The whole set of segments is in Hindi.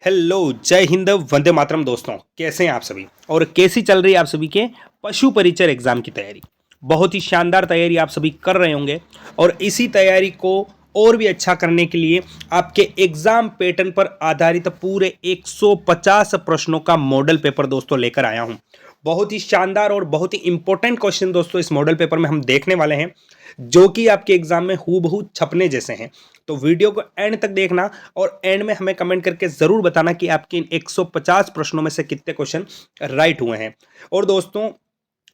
हेलो, जय हिंद, वंदे मातरम। दोस्तों, कैसे हैं आप सभी और कैसी चल रही है आप सभी के पशु परिचर एग्जाम की तैयारी। बहुत ही शानदार तैयारी आप सभी कर रहे होंगे और इसी तैयारी को और भी अच्छा करने के लिए आपके एग्जाम पैटर्न पर आधारित पूरे 150 प्रश्नों का मॉडल पेपर दोस्तों लेकर आया हूं। बहुत ही शानदार और बहुत ही इंपॉर्टेंट क्वेश्चन दोस्तों इस मॉडल पेपर में हम देखने वाले हैं, जो कि आपके एग्जाम में हूबहू छपने जैसे हैं। तो वीडियो को एंड तक देखना और एंड में हमें कमेंट करके जरूर बताना कि आपके इन 150 प्रश्नों में से कितने क्वेश्चन राइट हुए हैं। और दोस्तों,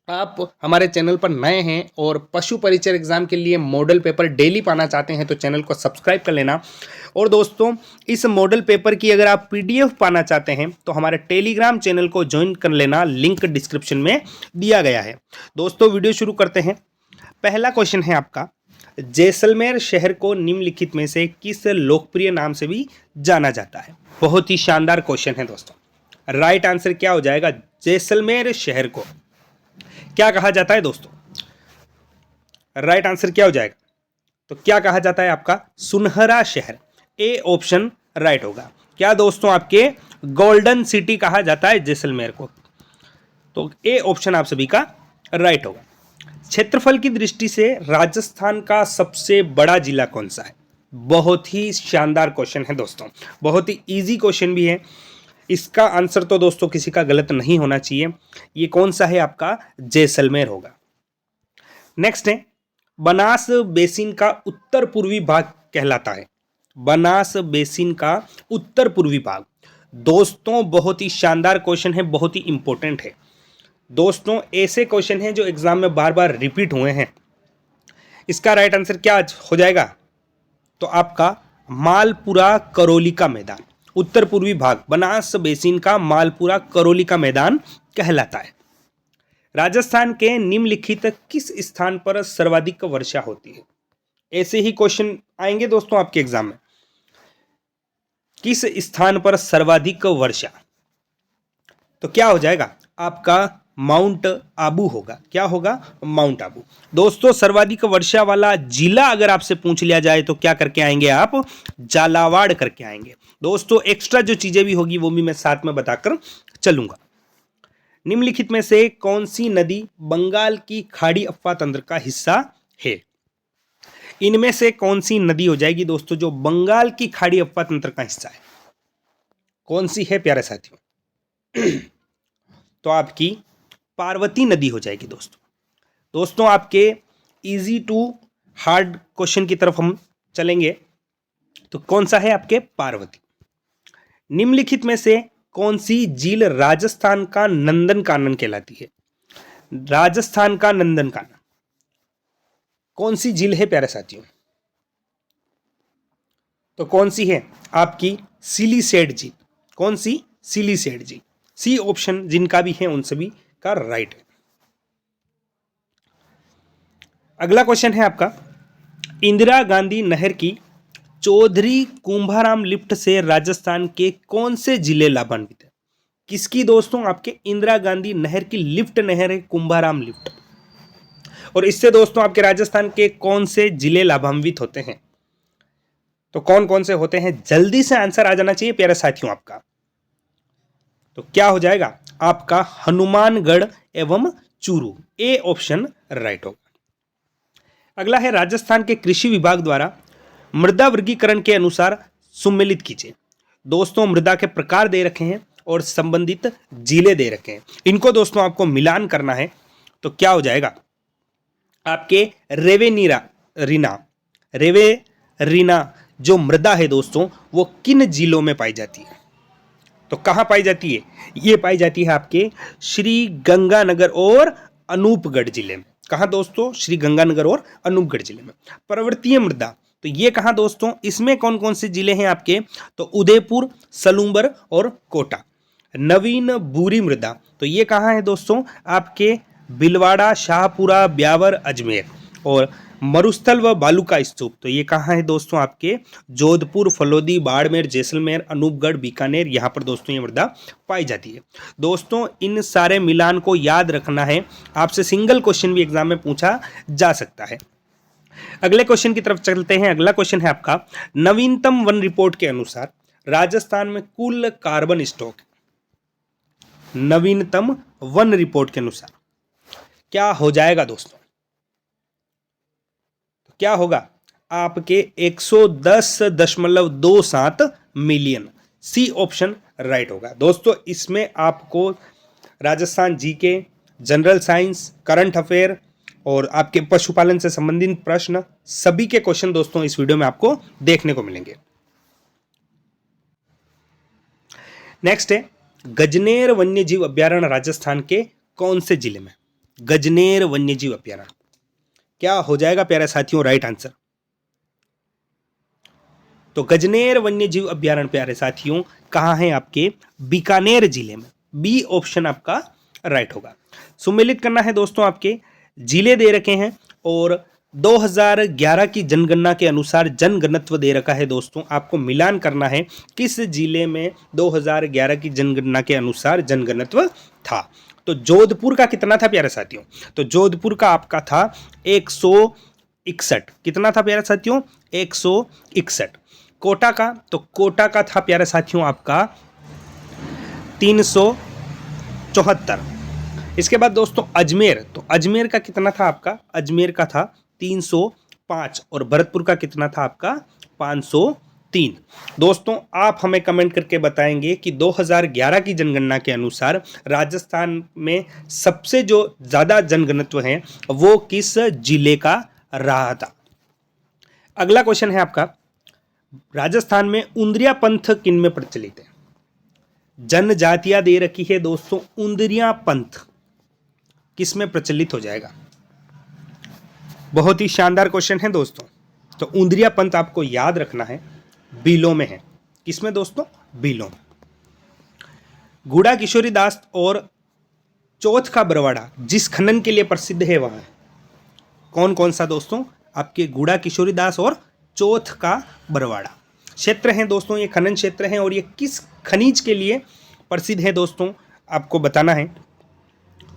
आप हमारे चैनल पर नए हैं और पशु परिचर एग्जाम के लिए मॉडल पेपर डेली पाना चाहते हैं तो चैनल को सब्सक्राइब कर लेना। और दोस्तों, इस मॉडल पेपर की अगर आप पीडीएफ पाना चाहते हैं तो हमारे टेलीग्राम चैनल को ज्वाइन कर लेना, लिंक डिस्क्रिप्शन में दिया गया है। दोस्तों, वीडियो शुरू करते हैं। पहला क्वेश्चन है आपका, जैसलमेर शहर को निम्नलिखित में से किस लोकप्रिय नाम से भी जाना जाता है। बहुत ही शानदार क्वेश्चन है दोस्तों। राइट आंसर क्या हो जाएगा? जैसलमेर शहर को क्या कहा जाता है दोस्तों? राइट आंसर क्या हो जाएगा? तो क्या कहा जाता है आपका? सुनहरा शहर। ए ऑप्शन राइट होगा। क्या दोस्तों आपके गोल्डन सिटी कहा जाता है जैसलमेर को? तो ए ऑप्शन आप सभी का राइट होगा। क्षेत्रफल की दृष्टि से राजस्थान का सबसे बड़ा जिला कौन सा है? बहुत ही शानदार क्वेश्चन है दोस्तों, बहुत ही इजी क्वेश्चन भी है। इसका आंसर तो दोस्तों किसी का गलत नहीं होना चाहिए। ये कौन सा है आपका? जैसलमेर होगा। नेक्स्ट है, बनास बेसिन का उत्तर पूर्वी भाग कहलाता है। बनास बेसिन का उत्तर पूर्वी भाग। दोस्तों, बहुत ही शानदार क्वेश्चन है, बहुत ही इंपॉर्टेंट है। दोस्तों, ऐसे क्वेश्चन हैं जो एग्जाम में बार बार रिपीट हुए हैं। इसका राइट आंसर क्या हो जाएगा? तो आपका मालपुरा करौली का मैदान, उत्तर पूर्वी भाग बनास बेसिन का मालपुरा करौली का मैदान कहलाता है। राजस्थान के निम्नलिखित किस स्थान पर सर्वाधिक वर्षा होती है? ऐसे ही क्वेश्चन आएंगे दोस्तों आपके एग्जाम में। किस स्थान पर सर्वाधिक वर्षा? तो क्या हो जाएगा आपका? माउंट आबू होगा। क्या होगा? माउंट आबू। दोस्तों, सर्वाधिक वर्षा वाला जिला अगर आपसे पूछ लिया जाए तो क्या करके आएंगे आप? झालावाड़ करके आएंगे। दोस्तों, एक्स्ट्रा जो चीजें भी होगी वो भी मैं साथ में बताकर चलूंगा। निम्नलिखित में से कौन सी नदी बंगाल की खाड़ी अफवाह तंत्र का हिस्सा है? इनमें से कौन सी नदी हो जाएगी दोस्तों जो बंगाल की खाड़ी अफवाह तंत्र का हिस्सा है? कौन सी है प्यारे साथियों? तो आपकी पार्वती नदी हो जाएगी दोस्तों। दोस्तों, आपके इजी टू हार्ड क्वेश्चन की तरफ हम चलेंगे। तो कौन सा है आपके? पार्वती। निम्नलिखित में से कौन सी झील राजस्थान का नंदन कानन कहलाती है? राजस्थान का नंदन कानन कौन सी झील है प्यारे साथियों? तो कौन सी है आपकी? सिलीसेड झील। कौन सी? सिलीसेड झील। सी ऑप्शन जिनका भी है उन सभी का राइट है। अगला क्वेश्चन है आपका, इंदिरा गांधी नहर की चौधरी कुंभाराम लिफ्ट से राजस्थान के कौन से जिले लाभान्वित है? किसकी दोस्तों? आपके इंदिरा गांधी नहर की लिफ्ट नहर है कुंभाराम लिफ्ट। और इससे दोस्तों आपके राजस्थान के कौन से जिले लाभान्वित होते हैं? तो कौन कौन से होते हैं? जल्दी से आंसर आ जाना चाहिए प्यारे साथियों आपका। तो क्या हो जाएगा आपका? हनुमानगढ़ एवं चूरू। ए ऑप्शन राइट होगा। अगला है, राजस्थान के कृषि विभाग द्वारा मृदा वर्गीकरण के अनुसार सुमेलित कीजिए। दोस्तों, मृदा के प्रकार दे रखे हैं और संबंधित जिले दे रखे हैं। इनको दोस्तों आपको मिलान करना है। तो क्या हो जाएगा आपके? रेवेरीना जो मृदा है दोस्तों वो किन जिलों में पाई जाती है? तो कहां पाई जाती है? ये पाई जाती है आपके श्री गंगानगर और अनूपगढ़ जिले में। कहां दोस्तों? श्री गंगानगर और अनूपगढ़ जिले में। पर्वतीय मृदा, तो ये कहां दोस्तों? इसमें कौन कौन से जिले हैं आपके? तो उदयपुर, सलूंबर और कोटा। नवीन बूरी मृदा, तो ये कहां है दोस्तों? आपके बिलवाड़ा, शाहपुरा, ब्यावर, अजमेर। और मरुस्थल व बालू का स्तूप, तो ये कहाँ है दोस्तों? आपके जोधपुर, फलोदी, बाड़मेर, जैसलमेर, अनूपगढ़, बीकानेर। यहाँ पर दोस्तों ये मृदा पाई जाती है। दोस्तों, इन सारे मिलान को याद रखना है। आपसे सिंगल क्वेश्चन भी एग्जाम में पूछा जा सकता है। अगले क्वेश्चन की तरफ चलते हैं। अगला क्वेश्चन है आपका, नवीनतम वन रिपोर्ट के अनुसार राजस्थान में कुल कार्बन स्टॉक नवीनतम वन रिपोर्ट के अनुसार क्या हो जाएगा दोस्तों? तो क्या होगा आपके 110.27 मिलियन। सी ऑप्शन राइट होगा दोस्तों। इसमें आपको Rajasthan GK, general science, current affair और आपके पशुपालन से संबंधित प्रश्न सभी के क्वेश्चन दोस्तों इस वीडियो में आपको देखने को मिलेंगे। नेक्स्ट है गजनेर वन्यजीव अभयारण्य राजस्थान के कौन से जिले में? गजनेर वन्यजीव अभयारण्य क्या हो जाएगा प्यारे साथियों? Right answer. तो गजनेर वन्यजीव अभयारण्य प्यारे साथियों कहां है? आपके बीकानेर जिले में। बी ऑप्शन आपका राइट होगा। सुमेलित करना है दोस्तों, आपके जिले दे रखे हैं और 2011 की जनगणना के अनुसार जनघनत्व दे रखा है दोस्तों। आपको मिलान करना है किस जिले में 2011 की जनगणना के अनुसार जनघनत्व था। तो जोधपुर का कितना था प्यारे साथियों? तो जोधपुर का आपका था 161। कितना था प्यारे साथियों? 161। कोटा का? तो कोटा का था प्यारे साथियों आपका 374। इसके बाद दोस्तों अजमेर, तो अजमेर का कितना था आपका? अजमेर का था 305 और भरतपुर का कितना था आपका? 503। दोस्तों आप हमें कमेंट करके बताएंगे कि 2011 की जनगणना के अनुसार राजस्थान में सबसे जो ज़्यादा जनघनत्व है वो किस जिले का रहा था। अगला क्वेश्चन है आपका, राजस्थान में उंदरिया पंथ किन में प्रचलित है? जनजातियां दे रखी है दोस्तों, उंदरिया पंथ किस में प्रचलित हो जाएगा? बहुत ही शानदार क्वेश्चन है दोस्तों। तो उंदरिया पंथ आपको याद रखना है बीलों में है। किसमें दोस्तों? बीलों में। गुड़ा किशोरी दास और चौथ का बरवाड़ा जिस खनन के लिए प्रसिद्ध है वह कौन कौन सा दोस्तों? आपके गुड़ा किशोरी दास और चौथ का बरवाड़ा क्षेत्र हैं दोस्तों। ये खनन क्षेत्र हैं और ये किस खनिज के लिए प्रसिद्ध है दोस्तों आपको बताना है।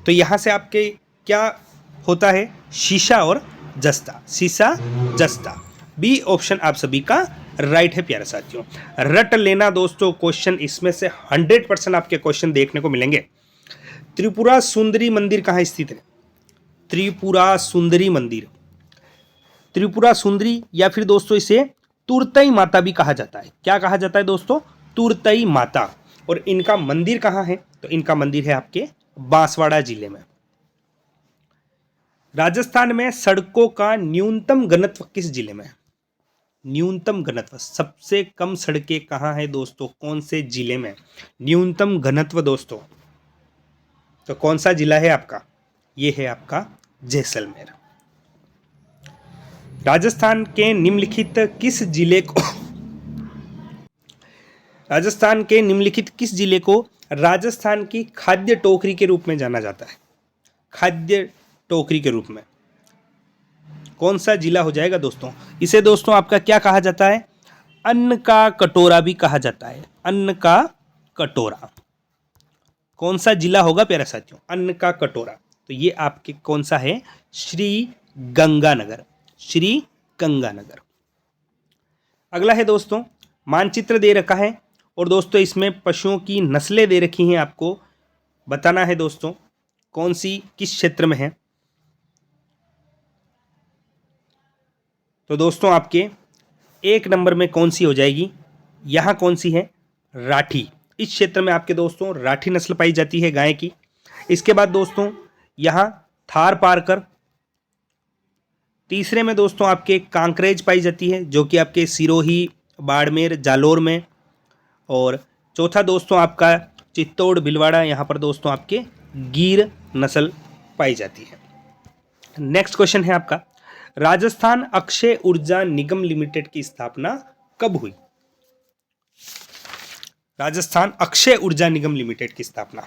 तो यहाँ से आपके क्या होता है? शीशा और जस्ता। शीशा जस्ता। बी ऑप्शन आप सभी का राइट है प्यारे साथियों। रट लेना दोस्तों क्वेश्चन, इसमें से 100% आपके क्वेश्चन देखने को मिलेंगे। त्रिपुरा सुंदरी मंदिर कहाँ स्थित है? त्रिपुरा सुंदरी मंदिर, त्रिपुरा सुंदरी या फिर दोस्तों इसे तुरतई माता भी कहा जाता है। क्या कहा जाता है दोस्तों? तुरतई माता। और इनका मंदिर कहाँ है? तो इनका मंदिर है आपके बांसवाड़ा जिले में। राजस्थान में सड़कों का न्यूनतम घनत्व किस जिले में? न्यूनतम घनत्व, सबसे कम सड़कें कहाँ है दोस्तों? कौन से जिले में न्यूनतम घनत्व दोस्तों? तो कौन सा जिला है आपका? ये है आपका जैसलमेर। राजस्थान के निम्नलिखित किस जिले को राजस्थान के निम्नलिखित किस जिले को राजस्थान की खाद्य टोकरी के रूप में जाना जाता है? खाद्य टोकरी के रूप में कौन सा जिला हो जाएगा दोस्तों? इसे दोस्तों आपका क्या कहा जाता है? अन्न का कटोरा भी कहा जाता है। अन्न का कटोरा कौन सा जिला होगा प्यारे साथियों? अन्न का कटोरा। तो ये आपके कौन सा है? श्री गंगानगर। श्री गंगानगर। अगला है दोस्तों, मानचित्र दे रखा है और दोस्तों इसमें पशुओं की नस्लें दे रखी हैं। आपको बताना है दोस्तों कौन सी किस क्षेत्र में है। तो दोस्तों आपके 1 नंबर में कौन सी हो जाएगी? यहाँ कौन सी है? राठी। इस क्षेत्र में आपके दोस्तों राठी नस्ल पाई जाती है गाय की। इसके बाद दोस्तों यहाँ थार पारकर। तीसरे में दोस्तों आपके कांकरेज पाई जाती है जो कि आपके सिरोही, बाड़मेर, जालोर में। और चौथा दोस्तों आपका चित्तौड़, भिलवाड़ा, यहाँ पर दोस्तों आपके गिर नस्ल पाई जाती है। नेक्स्ट क्वेश्चन है आपका, राजस्थान अक्षय ऊर्जा निगम लिमिटेड की स्थापना कब हुई? राजस्थान अक्षय ऊर्जा निगम लिमिटेड की स्थापना,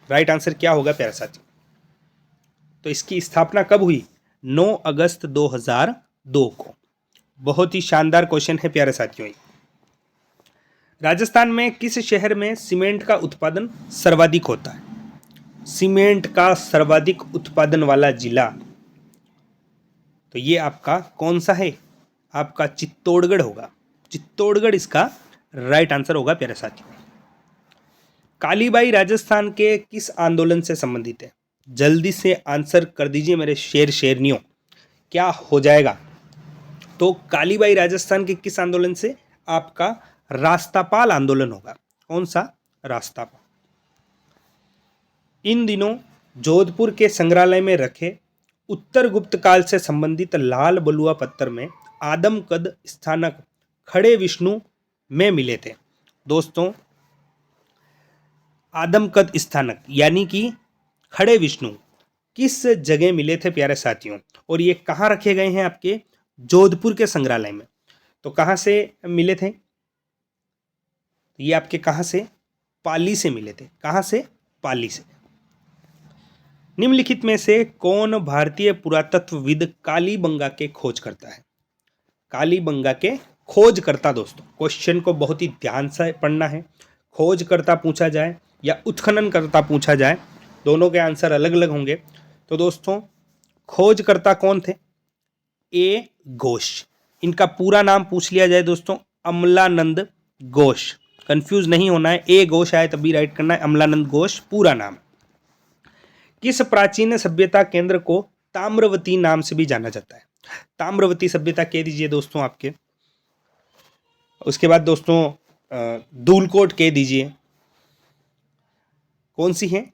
राइट आंसर क्या होगा प्यारे साथियों? तो इसकी स्थापना कब हुई? 9 अगस्त 2002 को। बहुत ही शानदार क्वेश्चन है प्यारे साथियों। राजस्थान में किस शहर में सीमेंट का उत्पादन सर्वाधिक होता है? सीमेंट का सर्वाधिक उत्पादन वाला जिला, तो ये आपका कौन सा है? आपका चित्तौड़गढ़ होगा। चित्तौड़गढ़ इसका राइट आंसर होगा प्यारे साथियों। कालीबाई राजस्थान के किस आंदोलन से संबंधित है? जल्दी से आंसर कर दीजिए मेरे शेर शेरनियों, क्या हो जाएगा? तो कालीबाई राजस्थान के किस आंदोलन से? आपका रास्तापाल आंदोलन होगा। कौन सा? रास्तापाल। इन दिनों जोधपुर के संग्रहालय में रखे उत्तर गुप्त काल से संबंधित लाल बलुआ पत्थर में आदमकद स्थानक खड़े विष्णु में मिले थे। दोस्तों, आदमकद स्थानक यानी कि खड़े विष्णु किस जगह मिले थे प्यारे साथियों? और ये कहाँ रखे गए हैं? आपके जोधपुर के संग्रहालय में। तो कहाँ से मिले थे? ये आपके कहाँ से? पाली से मिले थे। कहाँ से? पाली से। निम्नलिखित में से कौन भारतीय पुरातत्वविद कालीबंगा के खोज करता है? कालीबंगा के खोजकर्ता। दोस्तों, क्वेश्चन को बहुत ही ध्यान से पढ़ना है। खोजकर्ता पूछा जाए या उत्खननकर्ता पूछा जाए, दोनों के आंसर अलग अलग होंगे। तो दोस्तों, खोजकर्ता कौन थे? ए घोष। इनका पूरा नाम पूछ लिया जाए दोस्तों, अमलानंद घोष। कंफ्यूज नहीं होना है, ए घोष आए तभी राइट करना है, अमलानंद घोष पूरा नाम। किस प्राचीन सभ्यता केंद्र को ताम्रवती नाम से भी जाना जाता है? ताम्रवती सभ्यता कह दीजिए दोस्तों आपके। उसके बाद दोस्तों धूलकोट कह दीजिए। कौन सी है?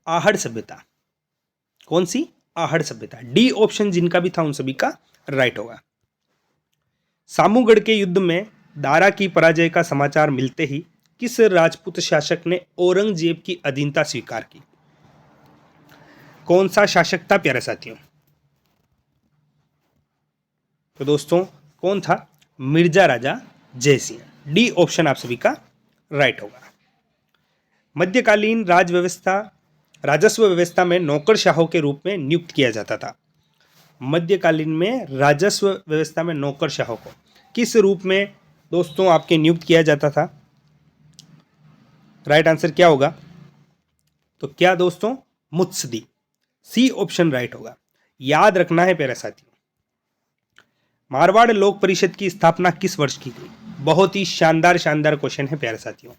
आहड़ सभ्यता। कौन सी? आहड़ सभ्यता। डी ऑप्शन जिनका भी था उन सभी का राइट होगा। सामूगढ़ के युद्ध में दारा की पराजय का समाचार मिलते ही किस राजपूत शासक ने औरंगजेब की अधीनता स्वीकार की? कौन सा शासक था प्यारे साथियों? तो दोस्तों, कौन था? मिर्जा राजा जयसिंह। डी ऑप्शन आप सभी का राइट होगा। मध्यकालीन राजस्व व्यवस्था में नौकरशाहों के रूप में नियुक्त किया जाता था। मध्यकालीन में राजस्व व्यवस्था में नौकरशाहों को किस रूप में दोस्तों आपके नियुक्त किया जाता था? राइट आंसर क्या होगा? तो क्या दोस्तों? मुत्सदी। सी ऑप्शन राइट होगा। याद रखना है प्यारे साथियों। मारवाड़ लोक परिषद की स्थापना किस वर्ष की गई? बहुत ही शानदार क्वेश्चन है प्यारे साथियों।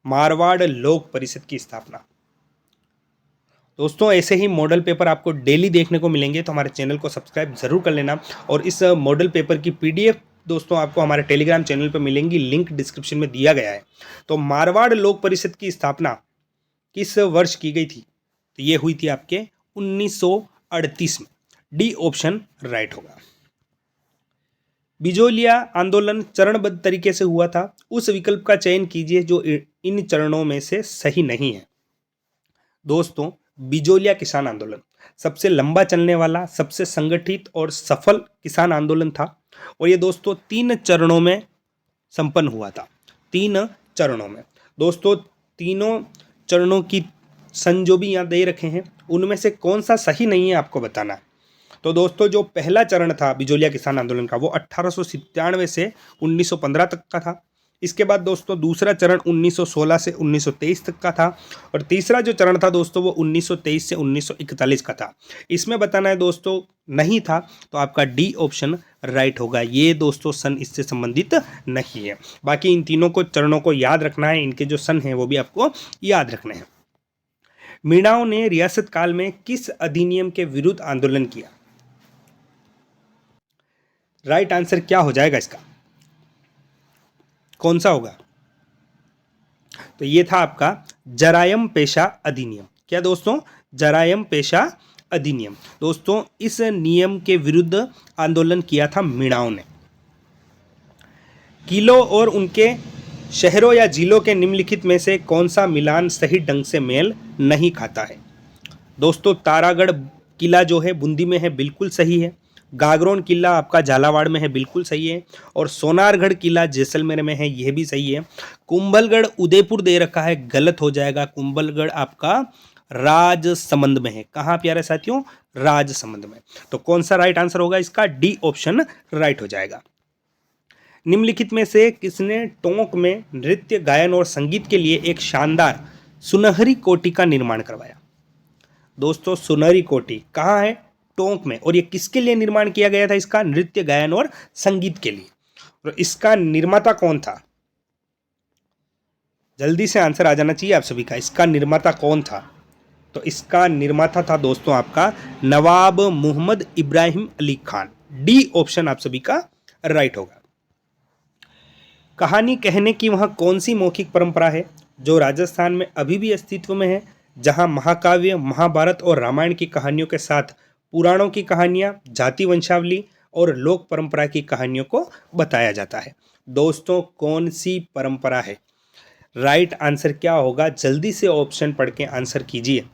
मारवाड़ लोक परिषद की स्थापना। दोस्तों, ऐसे ही मॉडल पेपर आपको डेली देखने को मिलेंगे, तो हमारे चैनल को सब्सक्राइब जरूर कर लेना। और इस मॉडल पेपर की पीडीएफ दोस्तों आपको हमारे टेलीग्राम चैनल पर मिलेंगी, लिंक डिस्क्रिप्शन में दिया गया है। तो मारवाड़ लोक परिषद की स्थापना किस वर्ष की गई थी? तो ये हुई थी आपके 1938 में। डी ऑप्शन राइट होगा। बिजोलिया आंदोलन चरणबद्ध तरीके से हुआ था, उस विकल्प का चयन कीजिए जो इन चरणों में से सही नहीं है। दोस्तों, बिजोलिया किसान आंदोलन सबसे लंबा चलने वाला, सबसे संगठित और सफल किसान आंदोलन था। और ये दोस्तों 3 चरणों में संपन्न हुआ था। 3 चरणों में दोस्तों, तीनों चरणों की सन जो भी यहाँ दे रखे हैं उनमें से कौन सा सही नहीं है आपको बताना है। तो दोस्तों, जो पहला चरण था बिजोलिया किसान आंदोलन का वो 1897 से 1915 तक का था। इसके बाद दोस्तों दूसरा चरण 1916 से 1923 तक का था। और तीसरा जो चरण था दोस्तों वो 1923 से 1941 का था। इसमें बताना है दोस्तों नहीं था, तो आपका डी ऑप्शन राइट होगा। ये दोस्तों सन इससे संबंधित नहीं है। बाकी इन तीनों को चरणों को याद रखना है, इनके जो सन हैं वो भी आपको याद रखने हैं। मीणाओं ने रियासत काल में किस अधिनियम के विरुद्ध आंदोलन किया? राइट आंसर क्या हो जाएगा इसका? कौन सा होगा? तो ये था आपका जरायम पेशा अधिनियम। क्या दोस्तों? जरायम पेशा अधिनियम। दोस्तों, इस नियम के विरुद्ध आंदोलन किया था मीणाओं ने। किलों और उनके शहरों या जिलों के निम्नलिखित में से कौन सा मिलान सही ढंग से मेल नहीं खाता है? दोस्तों, तारागढ़ किला जो है बूंदी में है, बिल्कुल सही है। गागरोन किला आपका झालावाड़ में है, बिल्कुल सही है। और सोनारगढ़ किला जैसलमेर में है, यह भी सही है। कुंभलगढ़ उदयपुर दे रखा है, गलत हो जाएगा। कुंभलगढ़ आपका राजसमंद में है। कहाँ प्यारे साथियों? राजसमंद में। तो कौन सा राइट आंसर होगा इसका? डी ऑप्शन राइट हो जाएगा। निम्नलिखित में से किसने टोंक में नृत्य, गायन और संगीत के लिए एक शानदार सुनहरी कोठी का निर्माण करवाया? दोस्तों, सुनहरी कोठी कहाँ है? टोंक में। और ये किसके लिए निर्माण किया गया था इसका? नृत्य, गायन और संगीत के लिए। और इसका निर्माता कौन था? जल्दी से आंसर आ जाना चाहिए आप सभी का। इसका निर्माता कौन था? तो इसका निर्माता था दोस्तों आपका नवाब मोहम्मद इब्राहिम अली खान। डी ऑप्शन आप सभी का राइट होगा। कहानी कहने की वह कौन सी मौखिक परंपरा है जो राजस्थान में अभी भी अस्तित्व में है, जहां महाकाव्य, महाभारत और रामायण की कहानियों के साथ पुराणों की कहानियां, जाति वंशावली और लोक परंपरा की कहानियों को बताया जाता है? दोस्तों कौन सी परंपरा है? राइट आंसर क्या होगा? जल्दी से ऑप्शन पढ़ के आंसर कीजिए।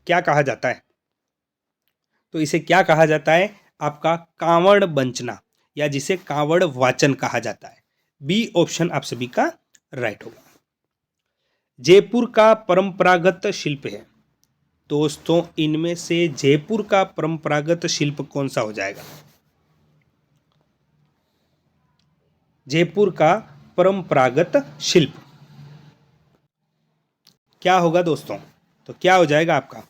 क्या कहा जाता है? तो इसे क्या कहा जाता है? आपका कांवड़ बंचना, या जिसे कांवड़ वाचन कहा जाता है। बी ऑप्शन आप सभी का राइट होगा। जयपुर का परंपरागत शिल्प है। दोस्तों इनमें से जयपुर का परंपरागत शिल्प कौन सा हो जाएगा? जयपुर का परंपरागत शिल्प क्या होगा दोस्तों? तो क्या हो जाएगा आपका?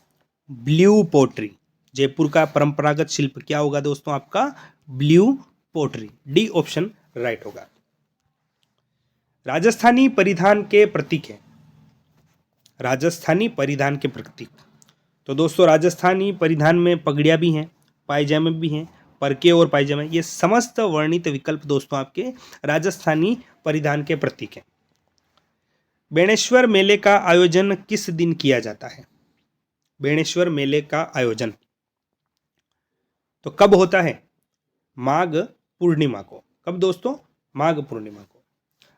Blue pottery. जयपुर का परंपरागत शिल्प क्या होगा दोस्तों? आपका blue pottery. D option right होगा। राजस्थानी परिधान के प्रतीक है। राजस्थानी परिधान के प्रतीक, तो दोस्तों राजस्थानी परिधान में पगड़ियाँ भी हैं, पायजामे भी हैं, परके और पायजामे, ये समस्त वर्णित विकल्प दोस्तों आपके राजस्थानी परिधान के प्रतीक हैं। बेणेश्वर मेले का आयोजन किस दिन किया जाता है? बेणेश्वर मेले का आयोजन तो कब होता है? माघ पूर्णिमा को। कब दोस्तों? माघ पूर्णिमा को।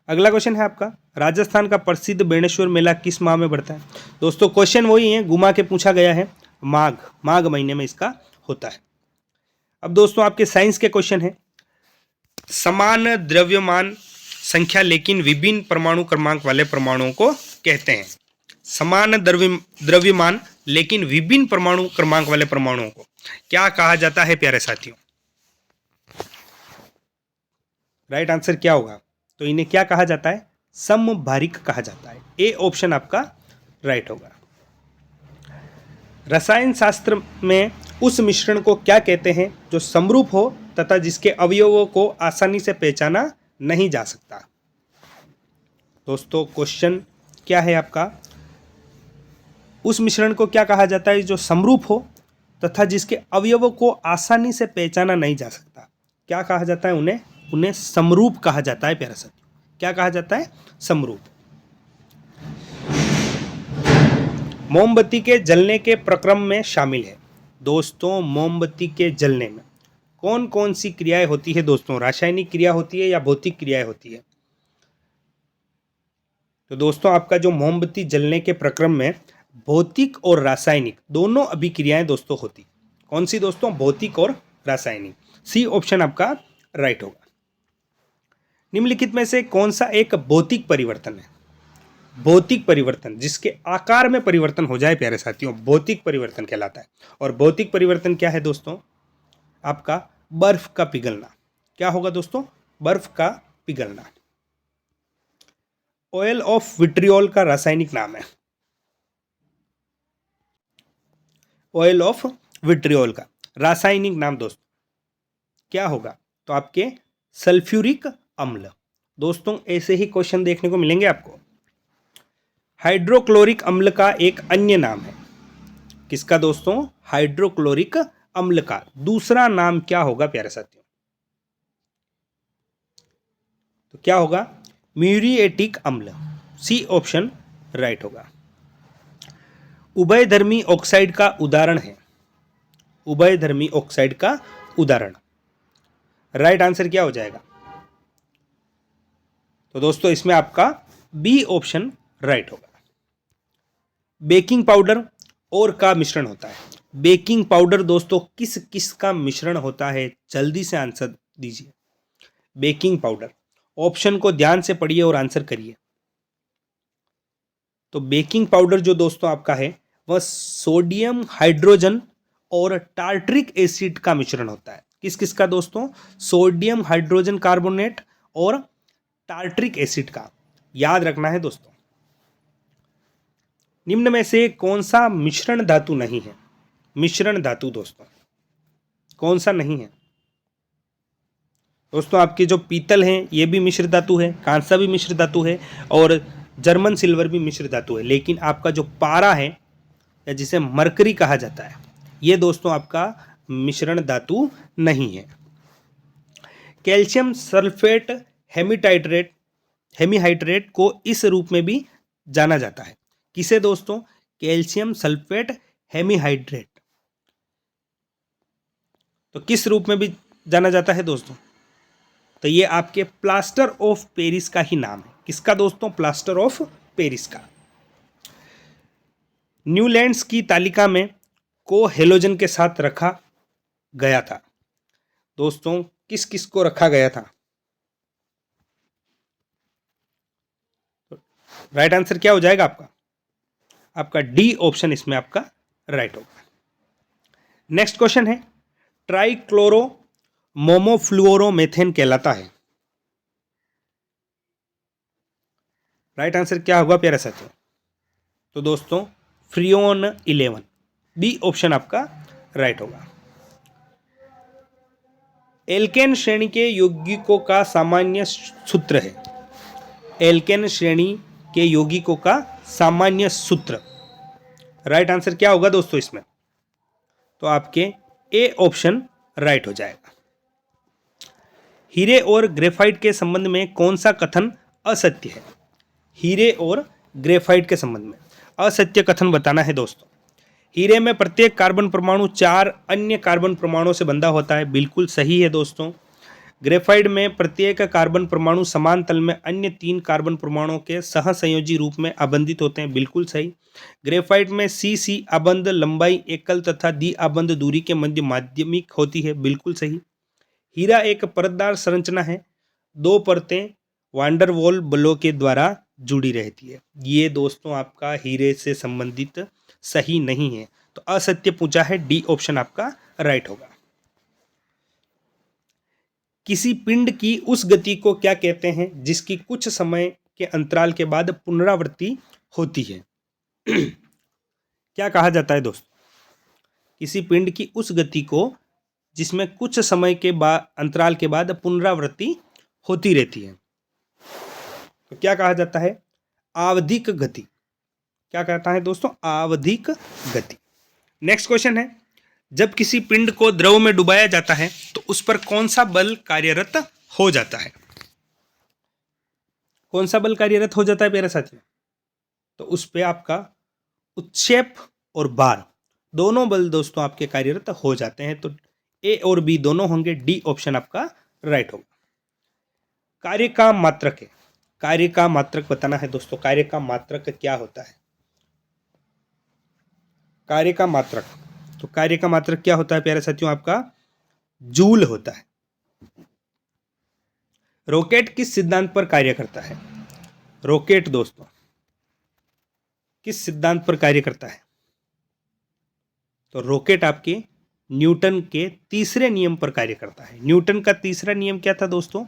अगला क्वेश्चन है आपका, राजस्थान का प्रसिद्ध बेणेश्वर मेला किस माह में बढ़ता है? दोस्तों क्वेश्चन वही है, घुमा के पूछा गया है। माघ महीने में इसका होता है। अब दोस्तों आपके साइंस के क्वेश्चन है। समान द्रव्यमान संख्या लेकिन विभिन्न परमाणु क्रमांक वाले परमाणुओं को कहते हैं। समान द्रव्यमान लेकिन विभिन्न परमाणु क्रमांक वाले परमाणुओं को क्या कहा जाता है प्यारे साथियों? राइट आंसर क्या होगा? तो इन्हें क्या कहा जाता है? समभारिक कहा जाता है। ए ऑप्शन आपका राइट होगा। रसायन शास्त्र में उस मिश्रण को क्या कहते हैं जो समरूप हो तथा जिसके अवयवों को आसानी से पहचाना नहीं जा सकता? दोस्तों क्वेश्चन क्या है आपका? उस मिश्रण को क्या कहा जाता है जो समरूप हो तथा जिसके अवयवों को आसानी से पहचाना नहीं जा सकता? क्या कहा जाता है उन्हें समरूप कहा जाता है प्यारे साथियों। क्या कहा जाता है? समरूप। मोमबत्ती के जलने के प्रक्रम में शामिल है। दोस्तों मोमबत्ती के जलने में कौन कौन सी क्रियाएं होती है दोस्तों? रासायनिक क्रिया होती है या भौतिक क्रियाएं होती है? तो दोस्तों आपका जो मोमबत्ती जलने के प्रक्रम में भौतिक और रासायनिक दोनों अभिक्रियाएं दोस्तों होती। कौन सी दोस्तों? भौतिक और रासायनिक। सी ऑप्शन आपका राइट होगा। निम्नलिखित में से कौन सा एक भौतिक परिवर्तन है? भौतिक परिवर्तन जिसके आकार में परिवर्तन हो जाए प्यारे साथियों, भौतिक परिवर्तन कहलाता है। और भौतिक परिवर्तन क्या है दोस्तों? आपका बर्फ का पिघलना। क्या होगा दोस्तों? बर्फ का पिघलना। ऑयल ऑफ विट्रियोल का रासायनिक नाम है। ऑयल ऑफ विट्रियोल का रासायनिक नाम दोस्तों क्या होगा? तो आपके सल्फ्यूरिक अम्ल। दोस्तों ऐसे ही क्वेश्चन देखने को मिलेंगे आपको। हाइड्रोक्लोरिक अम्ल का एक अन्य नाम है। किसका दोस्तों? हाइड्रोक्लोरिक अम्ल का दूसरा नाम क्या होगा प्यारे साथियों? तो क्या होगा? म्यूरिएटिक अम्ल। सी ऑप्शन राइट होगा। उभयधर्मी ऑक्साइड का उदाहरण है। उभयधर्मी ऑक्साइड का उदाहरण, राइट आंसर क्या हो जाएगा? तो दोस्तों इसमें आपका बी ऑप्शन राइट होगा। बेकिंग पाउडर और का मिश्रण होता है। बेकिंग पाउडर दोस्तों किस किस का मिश्रण होता है? जल्दी से आंसर दीजिए। बेकिंग पाउडर, ऑप्शन को ध्यान से पढ़िए और आंसर करिए। तो बेकिंग पाउडर जो दोस्तों आपका है वह सोडियम हाइड्रोजन और टार्ट्रिक एसिड का मिश्रण होता है। किस किस का दोस्तों? सोडियम हाइड्रोजन कार्बोनेट और टार्ट्रिक एसिड का। याद रखना है दोस्तों। निम्न में से कौन सा मिश्रण धातु नहीं है? मिश्रण धातु दोस्तों कौन सा नहीं है? दोस्तों आपके जो पीतल हैं ये भी मिश्र धातु है, कांसा भी मिश्र धातु है, और जर्मन सिल्वर भी मिश्र धातु है, लेकिन आपका जो पारा है या जिसे मरकरी कहा जाता है, ये दोस्तों आपका मिश्रण धातु नहीं है। कैल्शियम सल्फेट हेमीहाइड्रेट को इस रूप में भी जाना जाता है। किसे दोस्तों? Calcium sulphate hemihydrate. तो किस रूप में भी जाना जाता है दोस्तों? तो ये आपके प्लास्टर ऑफ पेरिस का ही नाम है। किसका दोस्तों? प्लास्टर ऑफ पेरिस का। न्यूलैंड्स की तालिका में को हेलोजन के साथ रखा गया था। दोस्तों किस किस को रखा गया था? राइट आंसर क्या हो जाएगा आपका? आपका डी ऑप्शन इसमें आपका राइट होगा। नेक्स्ट क्वेश्चन है, ट्राइक्लोरो मोमोफ्लुओरोमेथेन कहलाता है। राइट आंसर क्या होगा प्यारे साथियों? तो दोस्तों फ्रियोन 11, बी ऑप्शन आपका राइट होगा। एल्केन श्रेणी के यौगिकों का सामान्य सूत्र है। एल्केन श्रेणी के यौगिकों का सामान्य सूत्र, राइट आंसर क्या होगा दोस्तों इसमें? तो आपके ए ऑप्शन राइट हो जाएगा। हीरे और ग्रेफाइट के संबंध में कौन सा कथन असत्य है? हीरे और ग्रेफाइट के संबंध में असत्य कथन बताना है दोस्तों। हीरे में प्रत्येक कार्बन परमाणु 4 अन्य कार्बन परमाणुओं से बंधा होता है, बिल्कुल सही है दोस्तों। ग्रेफाइट में प्रत्येक कार्बन परमाणु समान तल में अन्य 3 कार्बन परमाणुओं के सहसंयोजी रूप में आबंधित होते हैं, बिल्कुल सही। ग्रेफाइट में सी आबंध लंबाई एकल तथा दी आबंध दूरी के मध्य माध्यमिक होती है, बिल्कुल सही। हीरा एक परतदार संरचना है, 2 परतें वांडर वॉल बलों के द्वारा जुड़ी रहती है। ये दोस्तों आपका हीरे से संबंधित सही नहीं है, तो असत्य पूछा है, डी ऑप्शन आपका राइट होगा। किसी पिंड की उस गति को क्या कहते हैं जिसकी कुछ समय के अंतराल के बाद पुनरावृत्ति होती है? क्या कहा जाता है दोस्तों? किसी पिंड की उस गति को जिसमें कुछ समय के बाद अंतराल के बाद पुनरावृत्ति होती रहती है, तो क्या कहा जाता है? आवधिक गति। क्या कहता है दोस्तों? आवधिक गति। नेक्स्ट क्वेश्चन है, जब किसी पिंड को द्रव में डुबाया जाता है तो उस पर कौन सा बल कार्यरत हो जाता है? कौन सा बल कार्यरत हो जाता है प्यारे साथियों? तो उस पे आपका उत्क्षेप और भार दोनों बल दोस्तों आपके कार्यरत हो जाते हैं, तो ए और बी दोनों होंगे, डी ऑप्शन आपका राइट होगा। कार्य का मात्रक है, कार्य का मात्रक बताना है दोस्तों। कार्य का मात्रक क्या होता है? कार्य का मात्रक, तो कार्य का मात्रक क्या होता है प्यारे साथियों? आपका जूल होता है। रॉकेट किस सिद्धांत पर कार्य करता है? रॉकेट दोस्तों किस सिद्धांत पर कार्य करता है? तो रॉकेट आपके न्यूटन के तीसरे नियम पर कार्य करता है। न्यूटन का तीसरा नियम क्या था दोस्तों?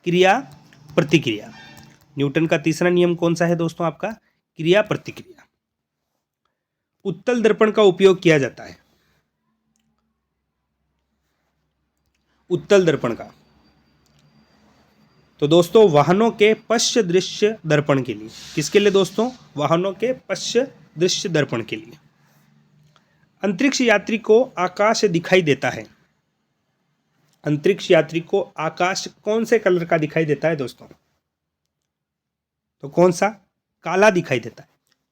क्रिया प्रतिक्रिया। न्यूटन का तीसरा नियम कौन सा है दोस्तों? आपका क्रिया प्रतिक्रिया। उत्तल दर्पण का उपयोग किया जाता है। उत्तल दर्पण का, तो दोस्तों वाहनों के पश्च दृश्य दर्पण के लिए। किसके लिए दोस्तों? वाहनों के पश्च दृश्य दर्पण के लिए। अंतरिक्ष यात्री को आकाश दिखाई देता है। अंतरिक्ष यात्री को आकाश कौन से कलर का दिखाई देता है दोस्तों? तो कौन सा? काला दिखाई देता है।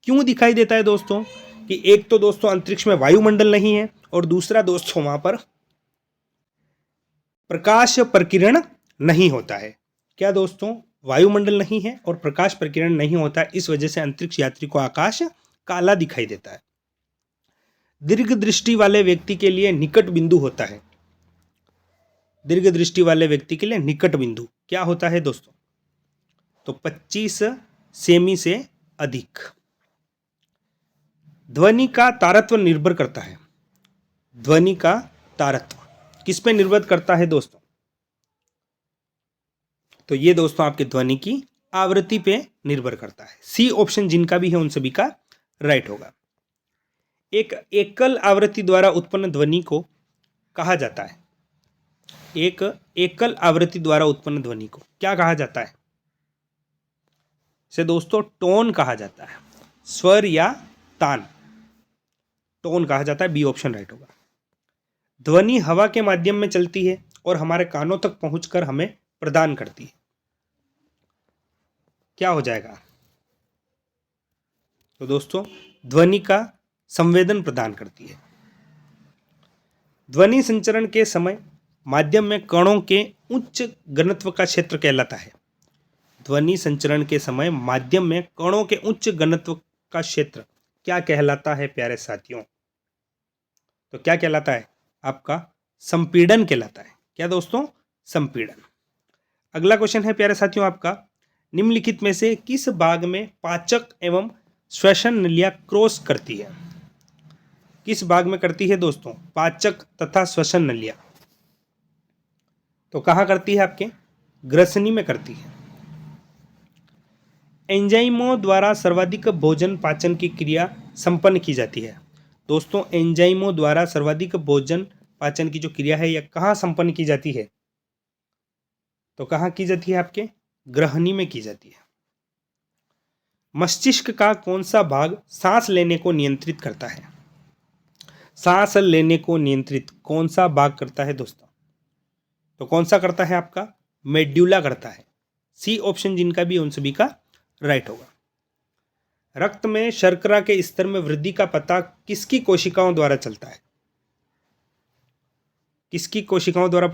क्यों दिखाई देता है दोस्तों? कि एक तो दोस्तों अंतरिक्ष में वायुमंडल नहीं है, और दूसरा दोस्तों वहां पर प्रकाश प्रकीर्ण नहीं होता है। क्या दोस्तों? वायुमंडल नहीं है और प्रकाश प्रकीर्ण नहीं होता है, इस वजह से अंतरिक्ष यात्री को आकाश काला दिखाई देता है। दीर्घ दृष्टि वाले व्यक्ति के लिए निकट बिंदु होता है। दीर्घ दृष्टि वाले व्यक्ति के लिए निकट बिंदु क्या होता है दोस्तों? तो 25 सेमी से अधिक। ध्वनि का तारत्व निर्भर करता है। ध्वनि का तारत्व किस पे निर्भर करता है दोस्तों? तो ये दोस्तों आपके ध्वनि की आवृत्ति पे निर्भर करता है। सी ऑप्शन जिनका भी है उन सभी का राइट होगा। एक एकल आवृत्ति द्वारा उत्पन्न ध्वनि को कहा जाता है। एक एकल आवृत्ति द्वारा उत्पन्न ध्वनि को क्या कहा जाता है? से दोस्तों टोन कहा जाता है, स्वर या तान, टोन कहा जाता है। बी ऑप्शन राइट होगा। ध्वनि हवा के माध्यम में चलती है और हमारे कानों तक पहुंचकर हमें प्रदान करती है। क्या हो जाएगा? तो दोस्तों ध्वनि का संवेदन प्रदान करती है। ध्वनि संचरण के समय माध्यम में कणों के उच्च घनत्व का क्षेत्र कहलाता है। ध्वनि संचरण के समय माध्यम में कणों के उच्च घनत्व का क्षेत्र क्या कहलाता है प्यारे साथियों? तो क्या कहलाता है? आपका संपीड़न कहलाता है। क्या दोस्तों? संपीड़न। अगला क्वेश्चन है प्यारे साथियों आपका, निम्नलिखित में से किस भाग में पाचक एवं श्वसन नलियां क्रॉस करती है? किस भाग में करती है दोस्तों? पाचक तथा श्वसन नलियां। तो कहां करती है? आपके ग्रसनी में करती है। एंजाइमों द्वारा सर्वाधिक भोजन पाचन की क्रिया संपन्न की जाती है। दोस्तों एंजाइमों द्वारा सर्वाधिक भोजन पाचन की जो क्रिया है यह कहाँ संपन्न की जाती है? तो कहाँ की जाती है? आपके ग्रहणी में की जाती है। मस्तिष्क का कौन सा भाग सांस लेने को नियंत्रित करता है? सांस लेने को नियंत्रित कौन सा भाग करता है दोस्तों? तो कौन सा करता है? आपका मेड्यूला करता है। सी ऑप्शन जिनका भी उन सभी का राइट होगा। रक्त में शर्करा के स्तर में वृद्धि का पता किसकी कोशिकाओं द्वारा चलता है? किसकी कोशिकाओं द्वारा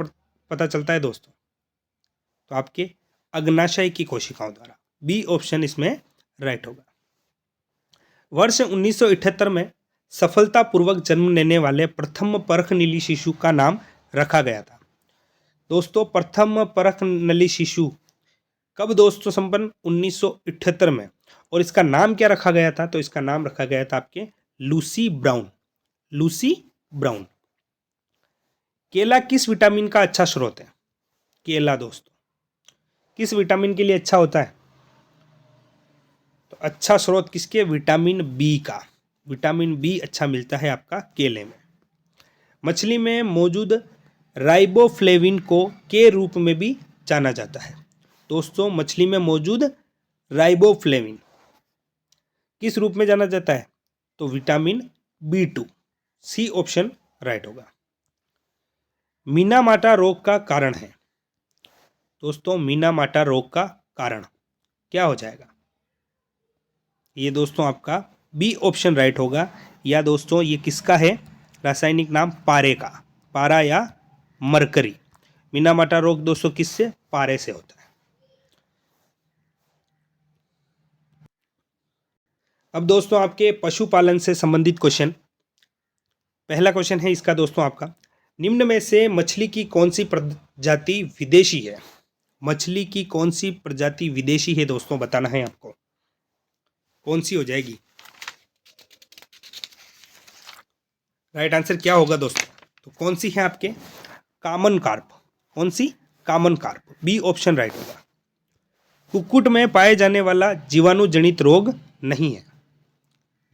पता चलता है दोस्तों? तो आपके अग्नाशय की कोशिकाओं द्वारा। बी ऑप्शन इसमें राइट होगा। वर्ष 1978 में सफलतापूर्वक जन्म लेने वाले प्रथम परखनली शिशु का नाम रखा गया था। दोस्तों प्रथम परखनली शिशु कब दोस्तों संपन्न? 1978 में। और इसका नाम क्या रखा गया था? तो इसका नाम रखा गया था आपके लूसी ब्राउन। Lucy brown. केला किस विटामिन का अच्छा स्रोत है? केला दोस्तों किस विटामिन के लिए अच्छा होता है? तो अच्छा स्रोत किसके? विटामिन बी का। विटामिन बी अच्छा मिलता है आपका केले में। मछली में मौजूद राइबोफ्लेविन को के रूप में भी जाना जाता है। दोस्तों मछली में मौजूद राइबोफ्लेविन किस रूप में जाना जाता है? तो vitamin B2। C option right होगा। मीना-माटा रोग का कारण है। दोस्तों मीना-माटा रोग का कारण क्या हो जाएगा? ये दोस्तों आपका बी ऑप्शन राइट होगा। या दोस्तों ये किसका है? रासायनिक नाम पारे का। पारा या मरकरी। मीना-माटा रोग दोस्तों किससे? पारे से होता है। अब दोस्तों आपके पशुपालन से संबंधित क्वेश्चन। पहला क्वेश्चन है इसका दोस्तों आपका, निम्न में से मछली की कौन सी प्रजाति विदेशी है? मछली की कौन सी प्रजाति विदेशी है दोस्तों बताना है आपको। कौन सी हो जाएगी? राइट आंसर क्या होगा दोस्तों? तो कौन सी है आपके? कामन कार्प। कौन सी? कामन कार्प। बी ऑप्शन राइट होगा। कुक्कुट में पाए जाने वाला जीवाणु जनित रोग नहीं है।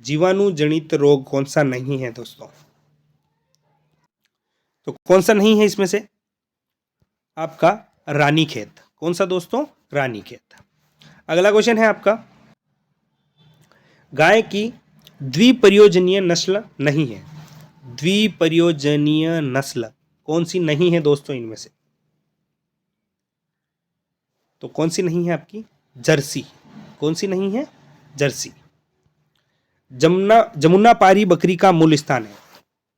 जीवाणु जनित रोग कौन सा नहीं है दोस्तों? तो कौन सा नहीं है इसमें से? आपका रानीखेत। कौन सा दोस्तों? रानीखेत। अगला क्वेश्चन है आपका, गाय की द्विपरियोजनीय नस्ल नहीं है। द्विपरियोजनीय नस्ल कौन सी नहीं है दोस्तों इनमें से? तो कौन सी नहीं है आपकी? जर्सी। कौन सी नहीं है? जर्सी। जमुनापारी बकरी का मूल स्थान है।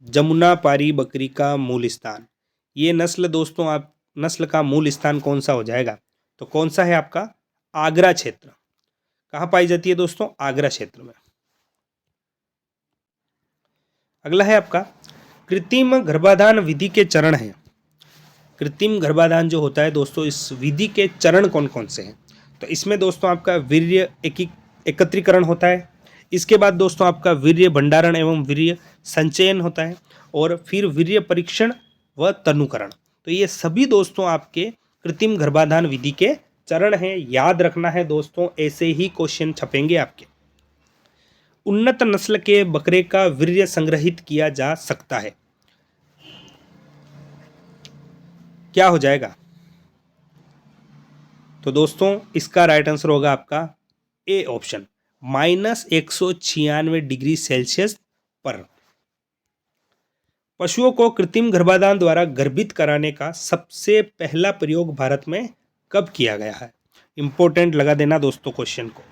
जमुनापारी बकरी का मूल स्थान, ये नस्ल दोस्तों आप नस्ल का मूल स्थान कौन सा हो जाएगा? तो कौन सा है आपका? आगरा क्षेत्र। कहाँ पाई जाती है दोस्तों? आगरा क्षेत्र में। अगला है आपका, कृत्रिम गर्भाधान विधि के चरण हैं। कृत्रिम गर्भाधान जो होता है दोस्तों इस विधि के चरण कौन कौन से हैं? तो इसमें दोस्तों आपका वीर्य एकत्रीकरण होता है। इसके बाद दोस्तों आपका वीर्य भंडारण एवं वीर्य संचयन होता है। और फिर वीर्य परीक्षण व तनुकरण। तो ये सभी दोस्तों आपके कृत्रिम गर्भाधान विधि के चरण हैं। याद रखना है दोस्तों, ऐसे ही क्वेश्चन छपेंगे आपके। उन्नत नस्ल के बकरे का वीर्य संग्रहित किया जा सकता है। क्या हो जाएगा? तो दोस्तों इसका राइट आंसर होगा आपका ए ऑप्शन -196 डिग्री सेल्सियस पर। पशुओं को कृत्रिम गर्भाधान द्वारा गर्भित कराने का सबसे पहला प्रयोग भारत में कब किया गया है? इंपॉर्टेंट लगा देना दोस्तों क्वेश्चन को।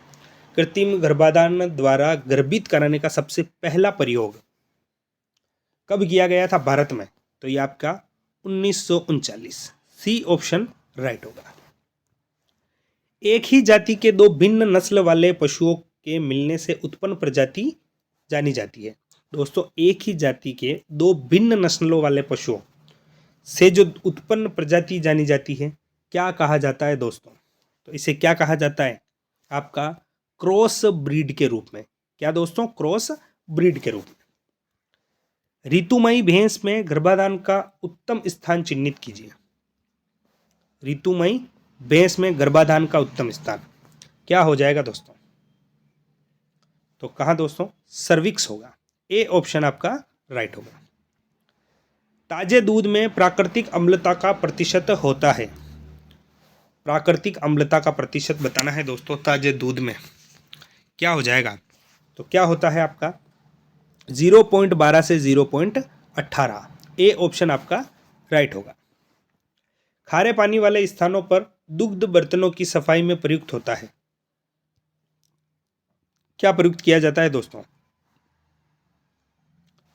कृत्रिम गर्भाधान द्वारा गर्भित कराने का सबसे पहला प्रयोग कब किया गया था भारत में? तो ये आपका 1939। सी ऑप्शन राइट होगा। एक ही जाति के दो भिन्न नस्ल वाले पशुओं के मिलने से उत्पन्न प्रजाति जानी जाती है। दोस्तों, एक ही जाति के दो भिन्न नस्लों वाले पशुओं से जो उत्पन्न प्रजाति जानी जाती है, क्या कहा जाता है दोस्तों? तो इसे क्या कहा जाता है? आपका क्रॉस ब्रीड के रूप में। क्या दोस्तों? क्रॉस ब्रीड के रूप में। ऋतुमयी भैंस में गर्भाधान का उत्तम स्थान चिन्हित कीजिए। ऋतुमयी भैंस में गर्भाधान का उत्तम स्थान क्या हो जाएगा दोस्तों? तो कहाँ दोस्तों? सर्विक्स होगा। ए ऑप्शन आपका राइट होगा। ताजे दूध में प्राकृतिक अम्लता का प्रतिशत होता है। प्राकृतिक अम्लता का प्रतिशत बताना है दोस्तों। ताजे दूध में क्या हो जाएगा? तो क्या होता है आपका 0.12 से 0.18। ए ऑप्शन आपका राइट होगा। खारे पानी वाले स्थानों पर दुग्ध बर्तनों की सफाई में प्रयुक्त होता है। क्या प्रयुक्त किया जाता है दोस्तों?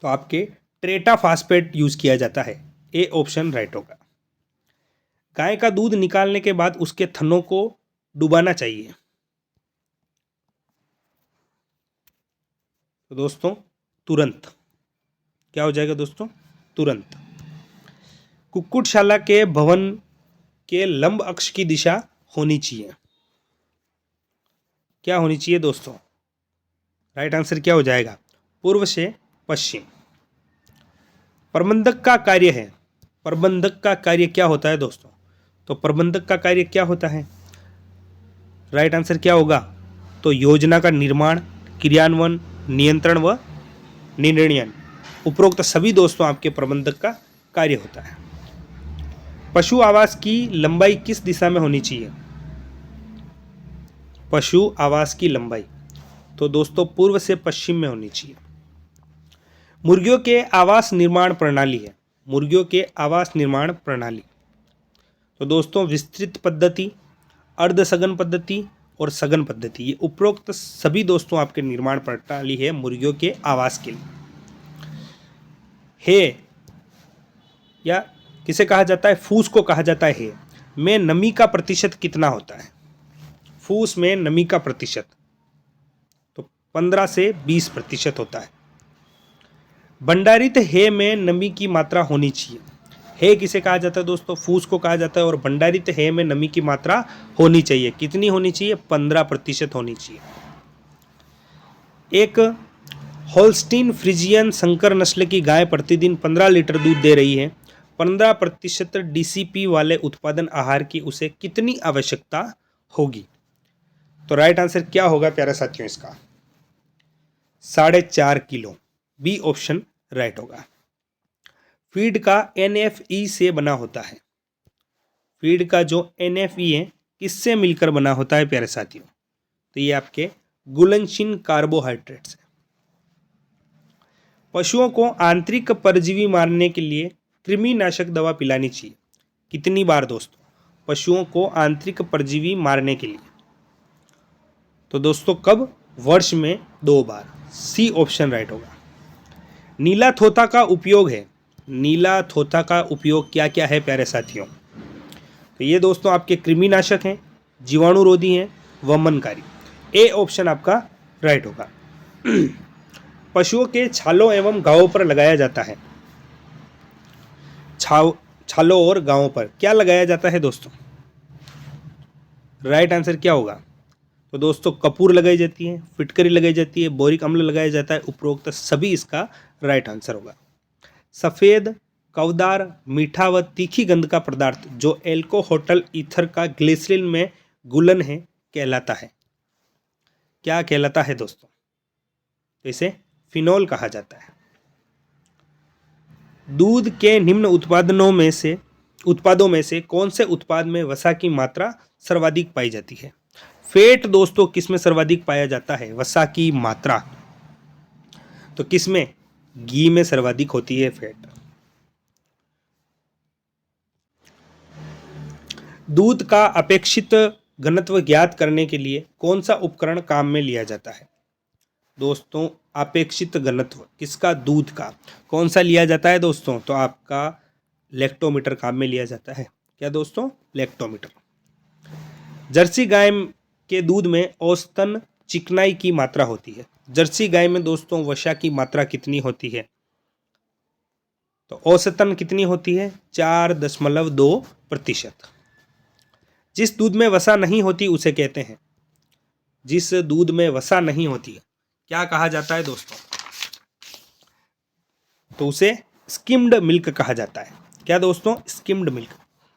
तो आपके ट्रेटा फास्फेट यूज किया जाता है। ए ऑप्शन राइट होगा। गाय का दूध निकालने के बाद उसके थनों को डुबाना चाहिए। तो दोस्तों तुरंत। क्या हो जाएगा दोस्तों? तुरंत। कुक्कुटशाला के भवन के लंब अक्ष की दिशा होनी चाहिए। क्या होनी चाहिए दोस्तों? राइट आंसर क्या हो जाएगा? पूर्व से पश्चिम। प्रबंधक का कार्य है। प्रबंधक का कार्य क्या होता है दोस्तों? तो प्रबंधक का कार्य क्या होता है? राइट आंसर क्या होगा? तो योजना का निर्माण, क्रियान्वयन, नियंत्रण व निर्णयन, उपरोक्त सभी दोस्तों आपके प्रबंधक का कार्य होता है। पशु आवास की लंबाई किस दिशा में होनी चाहिए? पशु आवास की लंबाई तो दोस्तों पूर्व से पश्चिम में होनी चाहिए। मुर्गियों के आवास निर्माण प्रणाली है। मुर्गियों के आवास निर्माण प्रणाली तो दोस्तों विस्तृत पद्धति, अर्ध सघन पद्धति और सघन पद्धति, ये उपरोक्त सभी दोस्तों आपके निर्माण प्रणाली है मुर्गियों के आवास के लिए। है या किसे कहा जाता है? फूस को कहा जाता है में नमी का प्रतिशत कितना होता है? फूस में नमी का प्रतिशत तो 15 से 20% होता है। भंडारित है में नमी की मात्रा होनी चाहिए। है किसे कहा जाता है दोस्तों? फूस को कहा जाता है। और भंडारित है में नमी की मात्रा होनी चाहिए। कितनी होनी चाहिए? 15% होनी चाहिए। एक होल्स्टीन फ्रिजियन संकर नस्ल की गाय प्रतिदिन 15 लीटर दूध दे रही है। 15% डीसीपी वाले उत्पादन आहार की उसे कितनी आवश्यकता होगी? तो राइट आंसर क्या होगा प्यारे साथियों इसका? 4.5 किलो। बी ऑप्शन राइट होगा। फीड का NFE से बना होता है। फीड का जो NFE है किससे मिलकर बना होता है प्यारे साथियों? तो ये आपके घुलनशील कार्बोहाइड्रेट्स है। पशुओं को आंतरिक परजीवी मारने के लिए कृमिनाशक दवा पिलानी चाहिए। कितनी बार दोस्तों? पशुओं को आंतरिक परजीवी मारने के लिए तो दोस्तों कब? वर्ष में 2 बार। सी ऑप्शन राइट होगा। नीला थोथा का उपयोग है। नीला थोथा का उपयोग क्या क्या है प्यारे साथियों? तो ये दोस्तों आपके कृमिनाशक हैं, जीवाणुरोधी हैं, वमनकारी। ए ऑप्शन आपका राइट होगा। पशुओं के छालों एवं घावों पर लगाया जाता है। छालों और घावों पर क्या लगाया जाता है दोस्तों? राइट आंसर क्या होगा? तो दोस्तों कपूर लगाई जाती है, फिटकरी लगाई जाती है, बोरिक अम्ल लगाया जाता है। उपरोक्त सभी इसका राइट आंसर होगा। सफ़ेद, कवदार, मीठा व तीखी गंध का पदार्थ जो एल्कोहोल ईथर का ग्लिसरीन में घुलन है कहलाता है। क्या कहलाता है दोस्तों? तो इसे फिनोल कहा जाता है। दूध के निम्न उत्पादों में से कौन से उत्पाद में वसा की मात्रा सर्वाधिक पाई जाती है? फैट दोस्तों किस में सर्वाधिक पाया जाता है? वसा की मात्रा तो किस में? घी में सर्वाधिक होती है फैट। दूध का अपेक्षित घनत्व ज्ञात करने के लिए कौन सा उपकरण काम में लिया जाता है? दोस्तों अपेक्षित घनत्व किसका? दूध का। कौन सा लिया जाता है दोस्तों? तो आपका लैक्टोमीटर काम में लिया जाता है। क्या दोस्तों? लैक्टोमीटर। जर्सी गाय के दूध में औसतन चिकनाई की मात्रा होती है। जर्सी गाय में दोस्तों वसा की मात्रा कितनी होती है? तो औसतन कितनी होती है? 4.2%। जिस दूध में वसा नहीं होती उसे कहते हैं, जिस दूध में वसा नहीं होती क्या कहा जाता है दोस्तों? तो उसे स्किम्ड मिल्क कहा जाता है। क्या दोस्तों? Skimmed milk.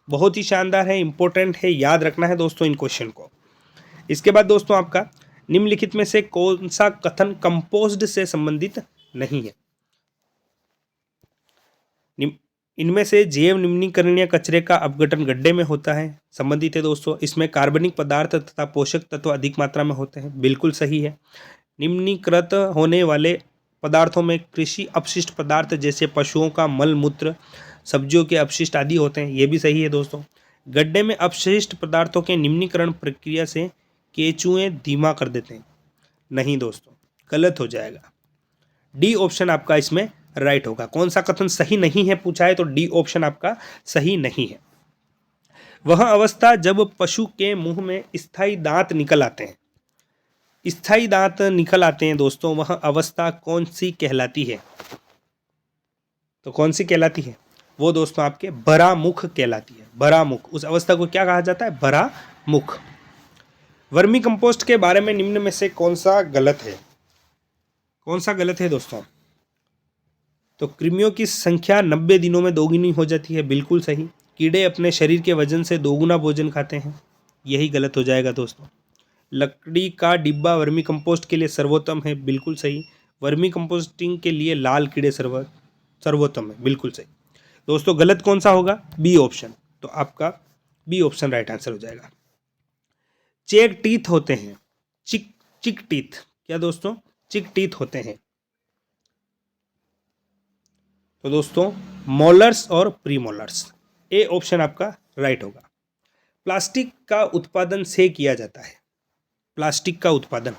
बहुत ही शानदार है, इंपॉर्टेंट है, याद रखना है दोस्तों इन क्वेश्चन को। इसके बाद दोस्तों आपका निम्नलिखित में से कौन सा कथन कंपोज्ड से संबंधित नहीं है? इनमें से जैव निम्नीकरणीय कचरे का अपघटन गड्ढे में होता है, संबंधित है दोस्तों। इसमें कार्बनिक पदार्थ तथा पोषक तत्व अधिक मात्रा में होते हैं, बिल्कुल सही है। निम्नीकृत होने वाले पदार्थों में कृषि अपशिष्ट पदार्थ जैसे पशुओं का मल मूत्र, सब्जियों के अपशिष्ट आदि होते हैं, ये भी सही है दोस्तों। गड्ढे में अपशिष्ट पदार्थों के निम्नीकरण प्रक्रिया से केंचुए धीमा कर देते हैं, नहीं दोस्तों, गलत हो जाएगा। डी ऑप्शन आपका इसमें राइट होगा। कौन सा कथन सही नहीं है पूछा है तो डी ऑप्शन आपका सही नहीं है। वह अवस्था जब पशु के मुंह में स्थायी दांत निकल आते हैं, स्थायी दांत निकल आते हैं दोस्तों, वह अवस्था कौन सी कहलाती है? तो कौन सी कहलाती है? वो दोस्तों आपके भरा मुख कहलाती है। भरा मुख, उस अवस्था को क्या कहा जाता है? भरा मुख। वर्मी कंपोस्ट के बारे में निम्न में से कौन सा गलत है? कौन सा गलत है दोस्तों? तो कृमियों की संख्या 90 दिनों में दोगुनी हो जाती है, बिल्कुल सही। कीड़े अपने शरीर के वजन से दोगुना भोजन खाते हैं, यही गलत हो जाएगा दोस्तों। लकड़ी का डिब्बा वर्मी कंपोस्ट के लिए सर्वोत्तम है, बिल्कुल सही। वर्मी कंपोस्टिंग के लिए लाल कीड़े सर्वोत्तम है, बिल्कुल सही। दोस्तों गलत कौन सा होगा? B option. तो आपका बी ऑप्शन राइट आंसर हो जाएगा। चेक टीथ होते हैं, चिक टीथ। क्या दोस्तों? चिक टीथ होते हैं। तो दोस्तों मोलर्स और प्रीमोलर्स, ए ऑप्शन आपका राइट होगा। प्लास्टिक का उत्पादन से किया जाता है, प्लास्टिक का उत्पादन,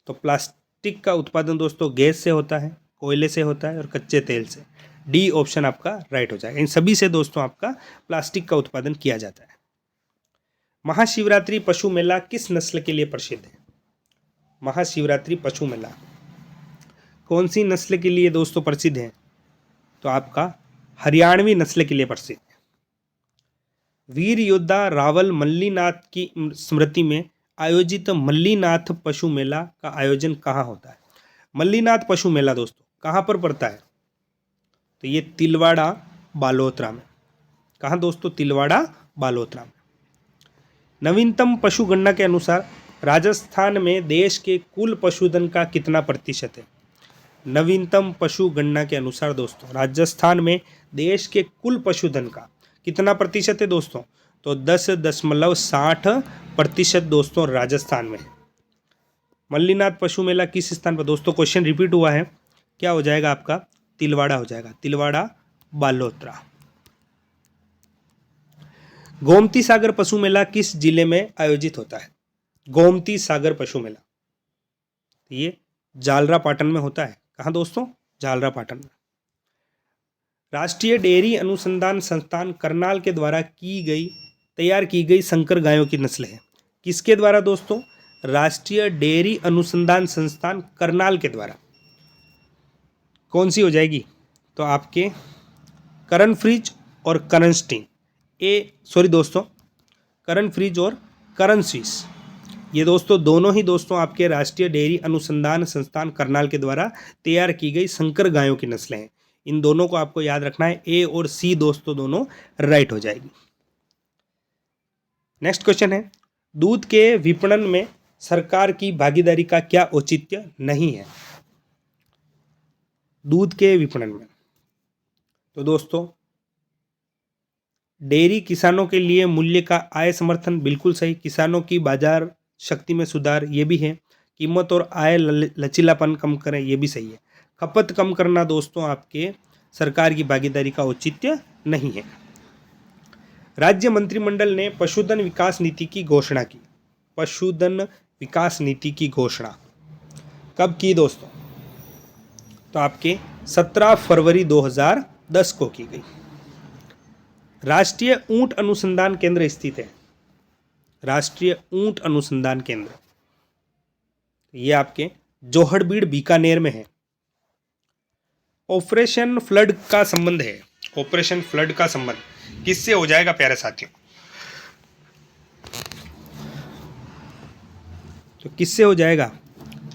तो प्लास्टिक का उत्पादन दोस्तों गैस से होता है, कोयले से होता है और कच्चे तेल से। डी ऑप्शन आपका राइट हो जाएगा। इन सभी से दोस्तों आपका प्लास्टिक का उत्पादन किया जाता है। महाशिवरात्रि पशु मेला किस नस्ल के लिए प्रसिद्ध है? महाशिवरात्रि पशु मेला कौन सी नस्ल के लिए दोस्तों प्रसिद्ध है? तो आपका हरियाणवी नस्ल के लिए प्रसिद्ध है। वीर योद्धा रावल मल्लीनाथ की स्मृति में आयोजित मल्लीनाथ पशु मेला का आयोजन कहाँ होता है? मल्लीनाथ पशु मेला दोस्तों कहाँ पर पड़ता है? तो ये तिलवाड़ा बालोतरा में। कहाँ दोस्तों? तिलवाड़ा बालोतरा में। नवीनतम पशु गणना के अनुसार राजस्थान में देश के कुल पशुधन का कितना प्रतिशत है? नवीनतम पशु गणना के अनुसार दोस्तों राजस्थान में देश के कुल पशुधन का कितना प्रतिशत है दोस्तों? तो 10.60% दोस्तों राजस्थान में है। मल्लीनाथ पशु मेला किस स्थान पर? दोस्तों क्वेश्चन रिपीट हुआ है, क्या हो जाएगा आपका? तिलवाड़ा हो जाएगा, तिलवाड़ा बालोतरा। गोमती सागर पशु मेला किस जिले में आयोजित होता है? गोमती सागर पशु मेला ये जालरा पाटन में होता है। कहाँ दोस्तों? जालरा पाटन में। राष्ट्रीय डेयरी अनुसंधान संस्थान करनाल के द्वारा तैयार की गई संकर गायों की नस्ल है। किसके द्वारा दोस्तों? राष्ट्रीय डेयरी अनुसंधान संस्थान करनाल के द्वारा। कौन सी हो जाएगी? तो आपके करण फ्रीज और करण स्टीन, करण फ्रीज और करण स्विस, ये दोस्तों दोनों ही दोस्तों आपके राष्ट्रीय डेयरी अनुसंधान संस्थान करनाल के द्वारा तैयार की गई संकर गायों की नस्लें हैं। इन दोनों को आपको याद रखना है, ए और सी दोस्तों दोनों राइट हो जाएगी। नेक्स्ट क्वेश्चन है, दूध के विपणन में सरकार की भागीदारी का क्या औचित्य नहीं है? दूध के विपणन में तो दोस्तों डेयरी किसानों के लिए मूल्य का आय समर्थन, बिल्कुल सही। किसानों की बाजार शक्ति में सुधार, ये भी है। कीमत और आय लचीलापन कम करें, ये भी सही है। खपत कम करना दोस्तों आपके सरकार की भागीदारी का औचित्य नहीं है। राज्य मंत्रिमंडल ने पशुधन विकास नीति की घोषणा की। पशुधन विकास नीति की घोषणा कब की दोस्तों? तो आपके 17 फरवरी 2010 को की गई। राष्ट्रीय ऊंट अनुसंधान केंद्र स्थित है। राष्ट्रीय ऊंट अनुसंधान केंद्र ये आपके जोहड़बीड़ बीकानेर में है। ऑपरेशन फ्लड का संबंध है। ऑपरेशन फ्लड का संबंध किससे हो जाएगा प्यारे साथियों? तो किससे हो जाएगा?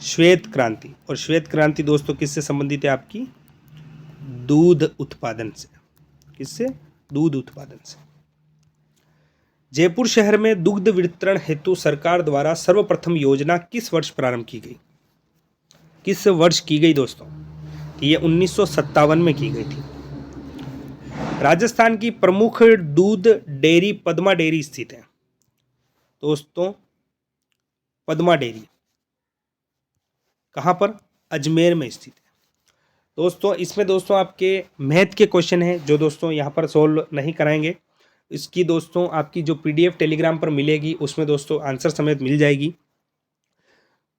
श्वेत क्रांति। और श्वेत क्रांति दोस्तों किससे संबंधित है? आपकी दूध उत्पादन से। किससे? दूध उत्पादन से। जयपुर शहर में दुग्ध वितरण हेतु सरकार द्वारा सर्वप्रथम योजना किस वर्ष प्रारंभ की गई? किस वर्ष की गई दोस्तों? ये 1957 में की गई थी। राजस्थान की प्रमुख दूध डेयरी पद्मा डेयरी स्थित है। दोस्तों पद्मा डेयरी कहाँ पर? अजमेर में स्थित है। दोस्तों इसमें दोस्तों आपके मैथ के क्वेश्चन हैं जो दोस्तों यहाँ पर सोल्व नहीं कराएंगे। इसकी दोस्तों आपकी जो PDF टेलीग्राम पर मिलेगी उसमें दोस्तों आंसर समेत मिल जाएगी।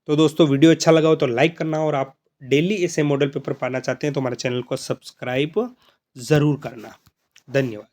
तो दोस्तों वीडियो अच्छा लगा हो तो लाइक करना, और आप डेली ऐसे मॉडल पेपर पाना चाहते हैं तो हमारे चैनल को सब्सक्राइब ज़रूर करना। धन्यवाद।